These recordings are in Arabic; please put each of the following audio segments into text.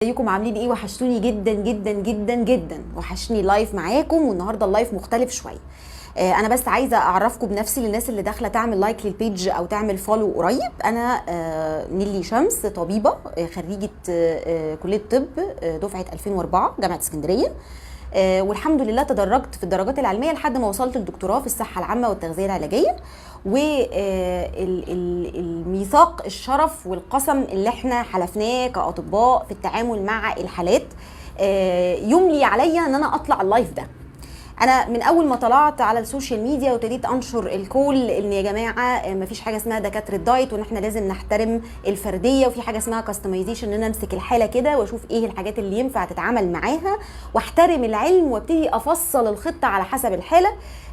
ازيكم عاملين ايه؟ وحشتوني جدا جدا جدا جدا، وحشني لايف معاكم. والنهارده اللايف مختلف شويه. انا بس عايزه اعرفكم بنفسي للناس اللي داخله تعمل لايك للبيج او تعمل فولو قريب. انا نيلي شمس، طبيبه خريجه كليه طب دفعه 2004 جامعه اسكندريه. والحمد لله تدرجت في الدرجات العلميه لحد ما وصلت للدكتوراه في الصحه العامه والتغذيه العلاجيه. والميثاق الشرف والقسم اللي احنا حلفناه كاطباء في التعامل مع الحالات يملي عليا ان انا اطلع اللايف ده. انا من اول ما طلعت على السوشيال ميديا وابتديت انشر الكول ان يا جماعه مفيش حاجه اسمها دكاتره دايت، وان احنا لازم نحترم الفرديه، وفي حاجه اسمها كاستمايزيشن، ان انا امسك الحاله كده واشوف ايه الحاجات اللي ينفع تتعامل معاها واحترم العلم وابتدي افصل الخطه على حسب الحاله.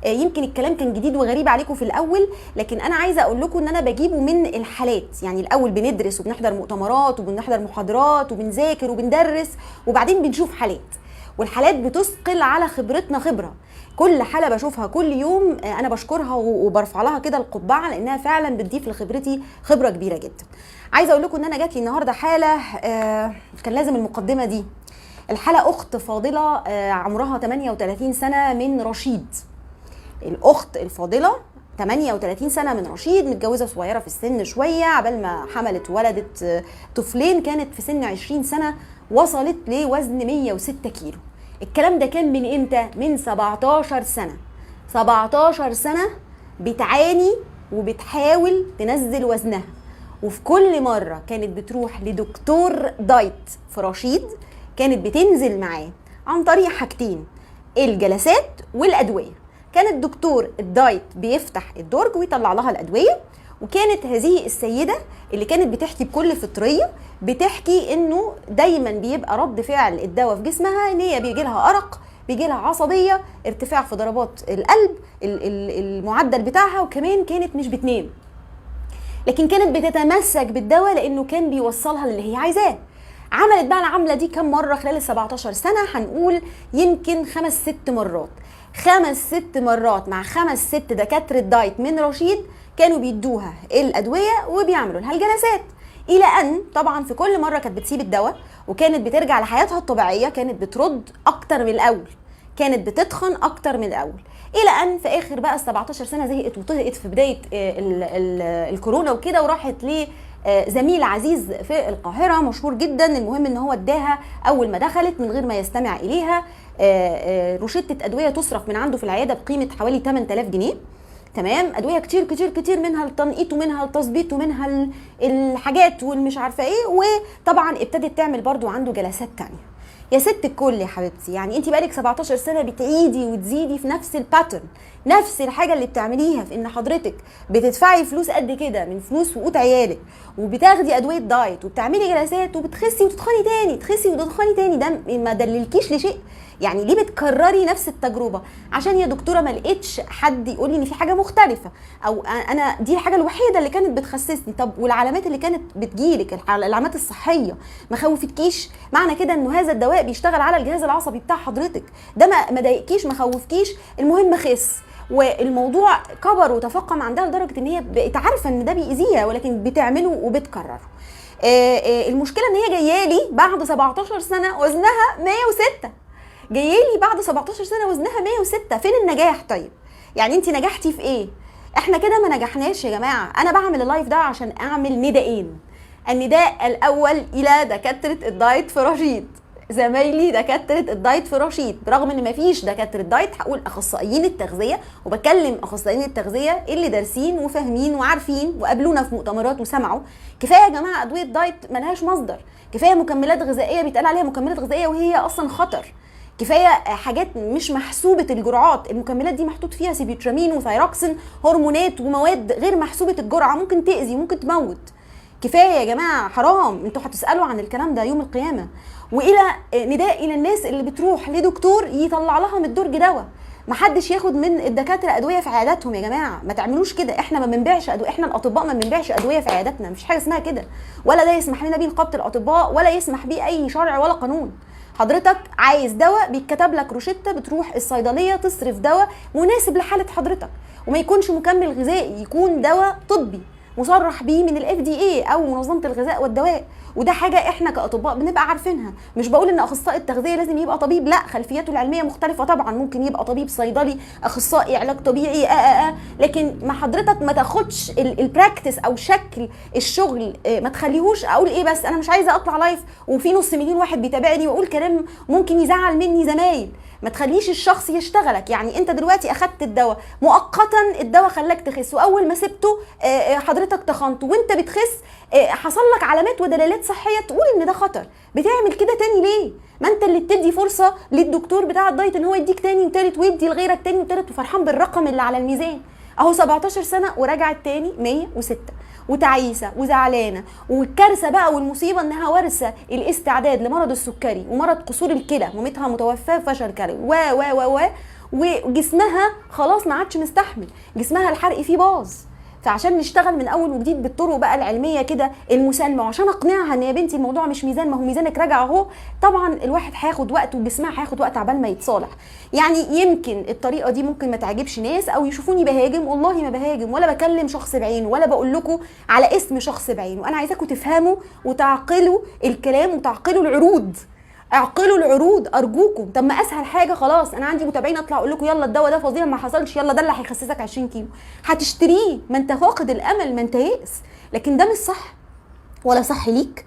يمكن الكلام كان جديد وغريب عليكم في الاول، لكن انا عايزه اقول لكم ان انا بجيبه من الحالات. يعني الاول بندرس وبنحضر مؤتمرات وبنحضر محاضرات وبنذاكر وبندرس، وبعدين بنشوف حالات، والحالات بتثقل على خبرتنا خبره. كل حاله بشوفها كل يوم انا بشكرها وبرفع لها كده القبعه، لانها فعلا بتضيف لخبرتي خبره كبيره جدا. عايزه اقول لكم ان انا جات لي النهارده حاله كان لازم المقدمه دي. الحاله اخت فاضله عمرها 38 سنه من رشيد. الاخت الفاضله 38 سنه من رشيد، متجوزه صغيره في السن شويه، عبال ما حملت ولدت طفلين كانت في سن 20 سنه، وصلت لوزن 106 كيلو. الكلام ده كان من امتى؟ من 17 سنه. 17 سنه بتعاني وبتحاول تنزل وزنها، وفي كل مره كانت بتروح لدكتور دايت في رشيد كانت بتنزل معاه عن طريق حاجتين: الجلسات والادويه. كان الدكتور الدايت بيفتح الدرج ويطلع لها الادويه، وكانت هذه السيده اللي كانت بتحكي بكل فطريه بتحكي انه دايما بيبقى رد فعل الدواء في جسمها ان هي بيجي لها ارق، بيجي لها عصبيه، ارتفاع في ضربات القلب، المعدل بتاعها، وكمان كانت مش بتنام، لكن كانت بتتمسك بالدواء لانه كان بيوصلها للي هي عايزاه. عملت بقى العمله دي كم مره خلال ال 17 سنه؟ هنقول يمكن 5-6 مرات. 5-6 مرات مع 5-6 دكاتره دايت من رشيد كانوا بيدوها الادويه وبيعملوا لها الجلسات، الى ان طبعا في كل مره كانت بتسيب الدواء وكانت بترجع لحياتها الطبيعيه، كانت بترد اكتر من الاول، كانت بتتخن اكتر من الاول، الى ان في اخر بقى ال 17 سنه زهقت وطهقت في بدايه الكورونا وكده، وراحت زميل عزيز في القاهره مشهور جدا. المهم ان هو اداها اول ما دخلت من غير ما يستمع اليها روشته ادويه تصرف من عنده في العياده بقيمه حوالي 8000 جنيه. تمام، ادويه كتير كتير كتير، منها التنقيط ومنها التظبيط ومنها الحاجات والمش عارفه ايه، وطبعا ابتدت تعمل برضو عنده جلسات تانية. يا ست الكل يا حبيبتي، يعني انت بقالك 17 سنه بتعيدي وتزيدي في نفس الباترن، نفس الحاجه اللي بتعمليها، في ان حضرتك بتدفعي فلوس قد كده من فلوس وقوت عيالك، وبتاخدي ادويه دايت، وبتعملي جلسات، وبتخسي وتتخني تاني، تخسي وتتخني تاني. ده ما دللكيش لشيء. يعني ليه بتكرري نفس التجربه؟ عشان يا دكتوره ما لقيتش حد يقول لي ان في حاجه مختلفه، او انا دي الحاجه الوحيده اللي كانت بتخسسني. طب والعلامات اللي كانت بتجيلك، العلامات الصحيه، ما خوفتكيش؟ معنى كده انه هذا الدواء بيشتغل على الجهاز العصبي بتاع حضرتك، ده ما ضايقكيش، ما خوفكيش، المهم خس. والموضوع كبر وتفاقم عندها لدرجه ان هي بقت عارفه ان ده بيأذيها، ولكن بتعمله وبتكرره. المشكله ان هي جايه لي بعد 17 سنه وزنها 106. جايلي بعد 17 سنه وزنها 106. فين النجاح؟ طيب يعني انت نجحتي في ايه؟ احنا كده ما نجحناش يا جماعه. انا بعمل اللايف ده عشان اعمل نداءين: النداء الاول الى دكاتره الدايت في رشيد، زمايلي دكاتره الدايت في رشيد، برغم ان مفيش دكاتره دايت، هقول اخصائيين التغذيه، وبكلم اخصائيين التغذيه اللي دارسين وفاهمين وعارفين وقابلونا في مؤتمرات وسمعوا. كفايه يا جماعه ادويه دايت ملهاش مصدر، كفايه مكملات غذائيه بيتقال عليها مكملات غذائيه وهي اصلا خطر، كفايه حاجات مش محسوبه الجرعات. المكملات دي محطوط فيها سيبيوترامين وثايروكسين، هرمونات ومواد غير محسوبه الجرعه، ممكن تاذي، ممكن تموت. كفايه يا جماعه، حرام، انتوا هتسالوا عن الكلام ده يوم القيامه. والى نداء الى الناس اللي بتروح لدكتور يطلع لها من الدرج دواء. محدش ياخد من الدكاتره ادويه في عياداتهم يا جماعه، ما تعملوش كده. احنا ما بنبيعش ادويه، احنا الاطباء ما بنبيعش ادويه في عياداتنا، مفيش حاجه اسمها كده، ولا ده يسمح لنا بيه نقابه الاطباء، ولا يسمح بيه اي شرع ولا قانون. حضرتك عايز دواء بيتكتب لك روشته، بتروح الصيدليه تصرف دواء مناسب لحاله حضرتك، وما يكونش مكمل غذائي، يكون دواء طبي مصرح بيه من FDA او منظمه الغذاء والدواء. وده حاجه احنا كاطباء بنبقى عارفينها. مش بقول ان اخصائي التغذيه لازم يبقى طبيب، لا، خلفياته العلميه مختلفه طبعا، ممكن يبقى طبيب صيدلي، اخصائي علاج طبيعي، لكن ما حضرتك ما تاخدش البراكتس او شكل الشغل، ما تخليهوش اقول ايه بس انا مش عايزه اطلع لايف وفي نص مليون واحد بيتابعني واقول كلام ممكن يزعل مني زمايل. ما تخليش الشخص يشتغلك. يعني انت دلوقتي اخدت الدواء مؤقتا، الدواء خلاك تخس، واول ما سبته حضرتك تخنت، وانت بتخس حصل لك علامات ودلالات صحيه تقول ان ده خطر. بتعمل كده تاني ليه؟ ما انت اللي بتدي فرصه للدكتور بتاع الدايت ان هو يديك تاني وتالت، ويدي لغيرك تاني وتالت، وفرحان بالرقم اللي على الميزان. اهو 17 سنه ورجعت تاني 106 وتعيسه وزعلانه، والكارثه بقى والمصيبه انها وارثه الاستعداد لمرض السكري ومرض قصور الكلى، مامتها متوفاه بفشل كلوي و وجسمها خلاص ما عادش مستحمل، جسمها الحرق فيه باظ. فعشان نشتغل من اول وجديد بالطرق بقى العلميه كده المسالمه، وعشان اقنعها ان يا بنتي الموضوع مش ميزان، ما هو ميزانك راجع اهو، طبعا الواحد هياخد وقت وجسمها هياخد وقت عبال ما يتصالح. يعني يمكن الطريقه دي ممكن ما تعجبش ناس او يشوفوني بهاجم، والله ما بهاجم ولا بكلم شخص بعينه ولا بقول لكم على اسم شخص بعينه. انا عايزاكم تفهموا وتعقلوا الكلام وتعقلوا العروض، اعقلوا العروض ارجوكم. طب ما اسهل حاجه، خلاص انا عندي متابعين اطلع اقول لكم يلا الدواء ده فظيع، ما حصلش، يلا ده اللي هيخسسك 20 كيلو، هتشتريه، ما انت فاقد الامل، ما انت يائس. لكن ده مش صح، ولا صح ليك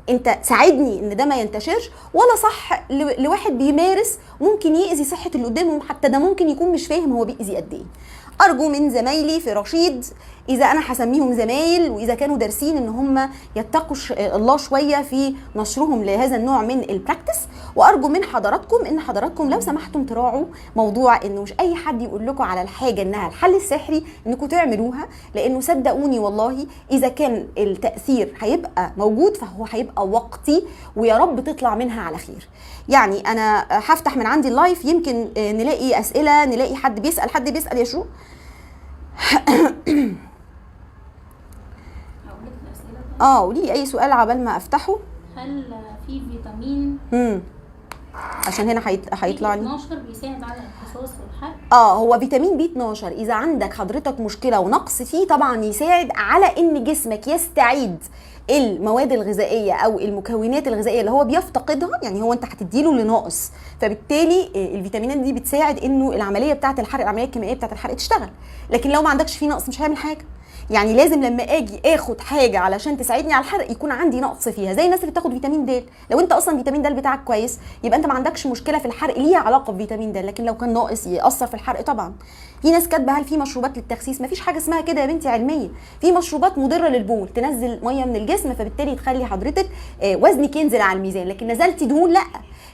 انت، ساعدني ان ده ما ينتشرش، ولا صح لواحد بيمارس ممكن يأذي صحه اللي قدامه، حتى ده ممكن يكون مش فاهم هو بيأذي قد ايه. ارجو من زمايلي في رشيد، اذا انا هسميهم زمايل واذا كانوا دارسين، ان هم يتقوا الله شويه في نشرهم لهذا النوع من البراكتس. وارجو من حضراتكم ان حضراتكم لو سمحتم تراعوا موضوع انه مش اي حد يقول لكم على الحاجه انها الحل السحري انكم تعملوها، لانه صدقوني والله اذا كان التاثير هيبقى موجود فهو هيبقى وقتي، ويا رب تطلع منها على خير. يعني انا هفتح من عندي اللايف، يمكن نلاقي اسئله، نلاقي حد بيسال يا شو. قولي لي اي سؤال عبال ما افتحه. هل في فيتامين عشان هنا هيطلع لي 12 بيساعد على الامتصاص والحرق؟ هو فيتامين بي 12 اذا عندك حضرتك مشكله ونقص فيه طبعا يساعد على ان جسمك يستعيد المواد الغذائيه او المكونات الغذائيه اللي هو بيفتقدها. يعني هو انت هتديله اللي ناقص، فبالتالي الفيتامينات دي بتساعد انه العمليه بتاعه الحرق، العمليه الكيميائيه بتاعه الحرق تشتغل. لكن لو ما عندكش فيه نقص مش هيعمل حاجه. يعني لازم لما اجي اخد حاجه علشان تساعدني على الحرق يكون عندي نقص فيها، زي الناس اللي بتاخد فيتامين د. لو انت اصلا فيتامين د بتاعك كويس يبقى انت ما عندكش مشكله في الحرق ليها علاقه بفيتامين د، لكن لو كان ناقص ياثر في الحرق طبعا. في ناس كاتبه هل في مشروبات للتخسيس؟ مفيش حاجه اسمها كده يا بنتي علميه. في مشروبات مضره للبول، تنزل ميه من الجسم فبالتالي تخلي حضرتك وزنك ينزل على الميزان، لكن نزلتي دهون لا.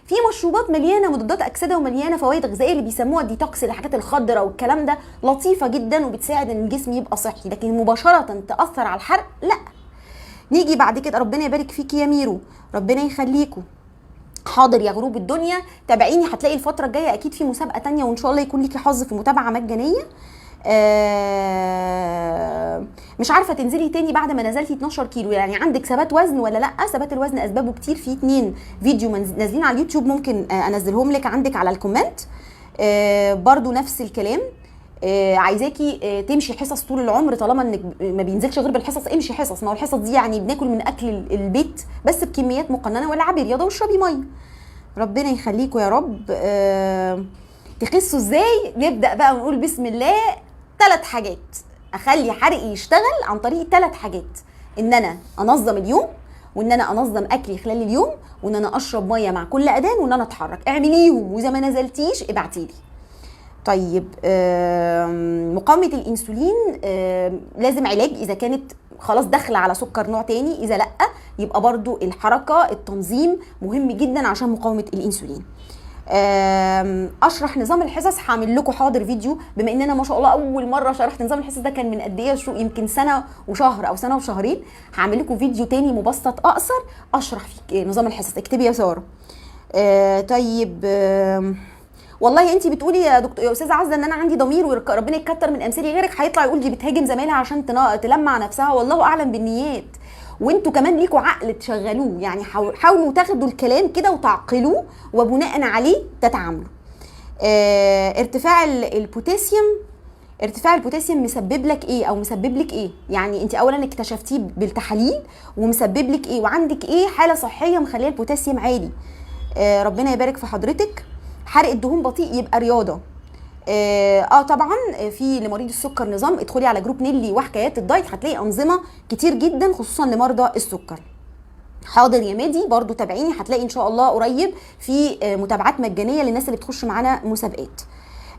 في مشروبات مليانه مضادات اكسده ومليانه فوائد غذائيه اللي بيسموها ديتوكس، الحاجات الخضراء والكلام ده لطيفه جدا وبتساعد ان الجسم يبقى صحي، لكن مباشره تاثر على الحرق لا. نيجي بعد كده، ربنا يبارك فيكي يا ميرو، ربنا يخليكم. حاضر يا غروب الدنيا، تابعيني، هتلاقي الفتره الجايه اكيد في مسابقه تانية، وان شاء الله يكون ليكي حظ في متابعه مجانيه. مش عارفه تنزلي تاني بعد ما نزلتي 12 كيلو، يعني عندك ثبات وزن ولا لا؟ ثبات الوزن اسبابه كتير، في 2 فيديو نازلين على اليوتيوب ممكن انزلهم لك عندك على الكومنت. برضو نفس الكلام، عايزاكي تمشي حصص طول العمر، طالما انك ما بينزلش غير بالحصص امشي حصص. ما هو الحصص دي يعني بناكل من اكل البيت بس بكميات مقننه، والعبي رياضه واشربي ميه. ربنا يخليكم يا رب. تخسوا ازاي؟ نبدا بقى ونقول بسم الله. 3 حاجات اخلي حرقي يشتغل عن طريق 3 حاجات: ان انا انظم اليوم، وان انا انظم اكلي خلال اليوم، وان انا اشرب ميه مع كل اذان، وان انا اتحرك. اعمليهم، واذا ما نزلتيش ابعتيلي. طيب مقاومه الانسولين لازم علاج اذا كانت خلاص داخله على سكر نوع تاني، اذا لا يبقى برضو الحركه التنظيم مهم جدا عشان مقاومه الانسولين. اشرح نظام الحصص، هعمل لكم حاضر فيديو، بما ان انا ما شاء الله اول مره شرحت نظام الحصص ده كان من قد ايه، يمكن سنه وشهر او سنه وشهرين. هعمل لكم فيديو تاني مبسط اقصر اشرح فيه نظام الحصص، اكتبي يا ساره. طيب والله انت بتقولي يا دكتور يا استاذه عزه ان انا عندي ضمير وربنا يكتر من امثالي، غيرك هيطلع يقول دي بتهاجم زمايلها عشان تلمع نفسها، والله اعلم بالنيات. وانتوا كمان ليكوا عقل تشغلوه، يعني حاولوا تاخدوا الكلام كده وتعقلوه وبناء عليه تتعاملوا. ارتفاع البوتاسيوم ارتفاع البوتاسيوم مسبب لك ايه او مسبب لك ايه؟ يعني انت اولا اكتشفتيه بالتحاليل ومسبب لك ايه، وعندك ايه حاله صحيه مخليه البوتاسيوم عالي. ربنا يبارك في حضرتك. حرق الدهون بطيء يبقى رياضه. طبعا في لمريض السكر نظام، ادخلي على جروب نيلي وحكايات الدايت هتلاقي انظمه كتير جدا خصوصا لمرضى السكر. حاضر يا مادي، برضو تابعيني، هتلاقي ان شاء الله قريب في متابعات مجانيه للناس اللي بتخش معانا مسابقات.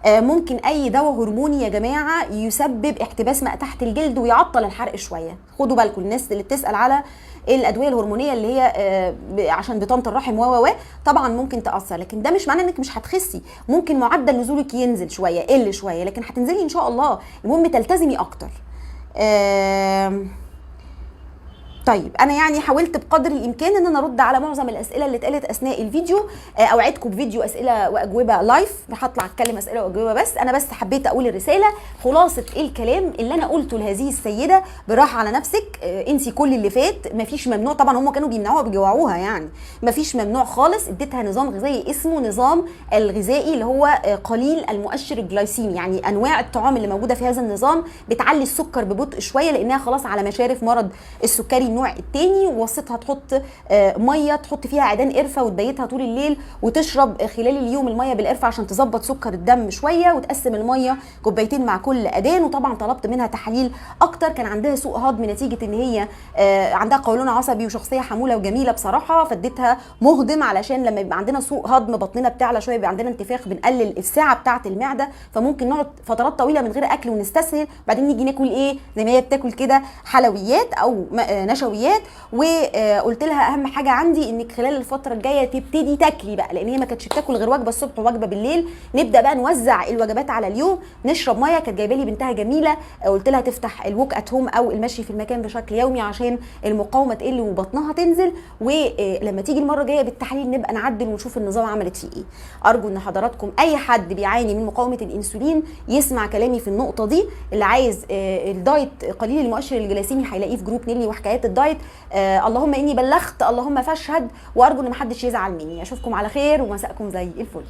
ممكن اي دواء هرموني يا جماعه يسبب احتباس ماء تحت الجلد ويعطل الحرق شويه، خدوا بالكم الناس اللي بتسال على الادويه الهرمونيه اللي هي عشان بطانه الرحم طبعا ممكن تاثر، لكن ده مش معناه انك مش هتخسي، ممكن معدل نزولك ينزل شويه يقل شويه، لكن هتنزلي ان شاء الله، المهم تلتزمي اكتر. طيب انا يعني حاولت بقدر الامكان ان انا ارد على معظم الاسئله اللي اتقالت اثناء الفيديو. اوعدكم بفيديو اسئله واجوبه لايف، هطلع اتكلم اسئله واجوبه، بس انا بس حبيت اقول الرساله خلاصه الكلام اللي انا قلته لهذه السيده. براحه على نفسك، انسي كل اللي فات، مفيش ممنوع، طبعا هم كانوا بيمنعوها بيجوعوها، يعني مفيش ممنوع خالص. اديتها نظام غذائي اسمه نظام الغذائي اللي هو قليل المؤشر الجلايسيمي، يعني انواع الطعام اللي موجوده في هذا النظام بتعلي السكر ببطء شويه لانها خلاص على مشارف مرض السكري النوع الثاني. ووصيتها تحط ميه، تحط فيها عيدان قرفه وتبيتها طول الليل، وتشرب خلال اليوم الميه بالقرفه عشان تظبط سكر الدم شويه، وتقسم الميه كوبايتين مع كل اذان. وطبعا طلبت منها تحاليل اكتر، كان عندها سوء هضم نتيجه ان هي عندها قولون عصبي وشخصيه حموله وجميله بصراحه، فاديتها مهضم علشان لما يبقى عندنا سوء هضم بطننا بتعلى شويه، يبقى عندنا انتفاخ، بنقلل السعه بتاعه المعده، فممكن نقعد فترات طويله من غير اكل ونستسهل، بعدين نيجي ناكل ايه زي ما هي بتاكل كده، حلويات او نشويات. وقلت لها اهم حاجه عندي انك خلال الفتره الجايه تبتدي تاكلي بقى، لان هي ما كانتش بتاكل غير وجبه الصبح ووجبه بالليل، نبدا بقى نوزع الوجبات على اليوم، نشرب ميه. كانت جايبه لي بنتها جميله، قلت لها تفتح الوك ات هوم او المشي في المكان بشكل يومي عشان المقاومه تقل وبطنها تنزل، ولما تيجي المره الجايه بالتحاليل نبقى نعدل ونشوف النظام عملت فيه ايه. ارجو ان حضراتكم اي حد بيعاني من مقاومه الانسولين يسمع كلامي في النقطه دي، اللي عايز الدايت قليل المؤشر الجلايسيمي هيلاقيه في جروب نيلي وحكايات الدايت. اللهم اني بلغت، اللهم فاشهد، وارجو ان محدش يزعل مني. اشوفكم على خير ومساءكم زي الفل.